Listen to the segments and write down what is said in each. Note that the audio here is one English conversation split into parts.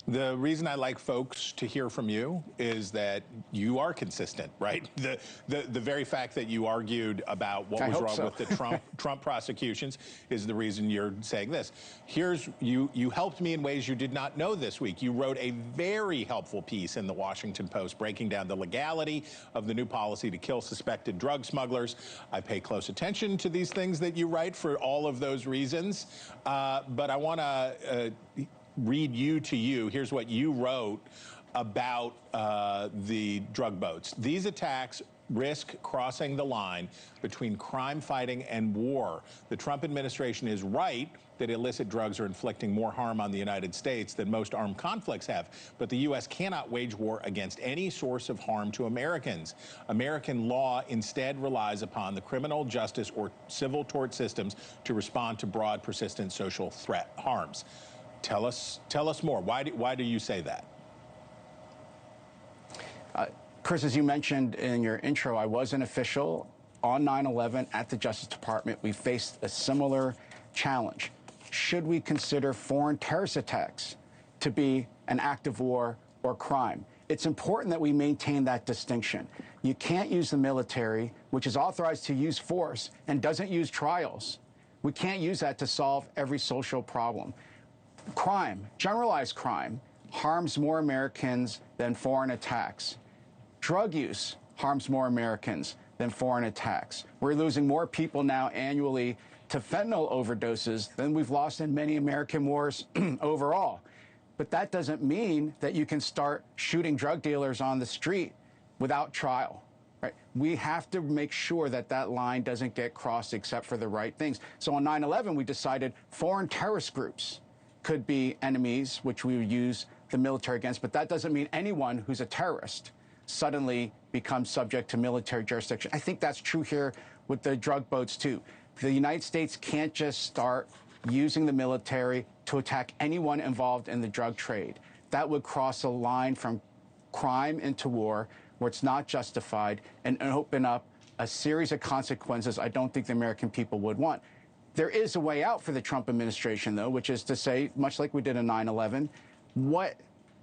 The reason I like folks to hear from you is that you are consistent, right? The very fact that you argued about what was wrong with the Trump prosecutions is the reason you're saying this. You helped me in ways you did not know this week. You wrote a very helpful piece in the Washington Post breaking down the legality of the new policy to kill suspected drug smugglers. I pay close attention to these things that you write for all of those reasons, but I want to read to you. Here's what you wrote about the drug boats. These attacks risk crossing the line between crime fighting and war. The Trump administration is right that illicit drugs are inflicting more harm on the United States than most armed conflicts have, but the U.S. cannot wage war against any source of harm to Americans. American law instead relies upon the criminal justice or civil tort systems to respond to broad, persistent social threat harms. Tell us more. Why do you say that? Chris, as you mentioned in your intro, I was an official on 9/11 at the Justice Department. We faced a similar challenge. Should we consider foreign terrorist attacks to be an act of war or crime? It's important that we maintain that distinction. You can't use the military, which is authorized to use force and doesn't use trials. We can't use that to solve every social problem. Crime, generalized crime, harms more Americans than foreign attacks. Drug use harms more Americans than foreign attacks. We're losing more people now annually to fentanyl overdoses than we've lost in many American wars overall. But that doesn't mean that you can start shooting drug dealers on the street without trial. Right? We have to make sure that that line doesn't get crossed except for the right things. So on 9/11, we decided foreign terrorist groups could be enemies, which we would use the military against, but that doesn't mean anyone who's a terrorist suddenly becomes subject to military jurisdiction. I think that's true here with the drug boats, too. The United States can't just start using the military to attack anyone involved in the drug trade. That would cross a line from crime into war where it's not justified and open up a series of consequences I don't think the American people would want. There is a way out for the Trump administration, though, which is to say, much like we did in 9/11, what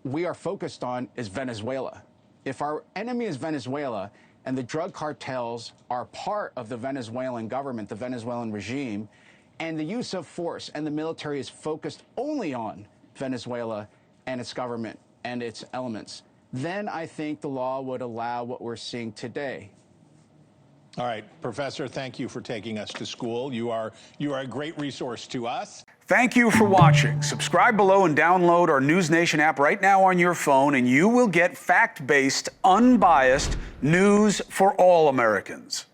we are focused on is Venezuela. If our enemy is Venezuela and the drug cartels are part of the Venezuelan government, the Venezuelan regime, and the use of force and the military is focused only on Venezuela and its government and its elements, then I think the law would allow what we're seeing today. All right, Professor, thank you for taking us to school. You are a great resource to us. Thank you for watching. Subscribe below and download our NewsNation app right now on your phone, and you will get fact-based, unbiased news for all Americans.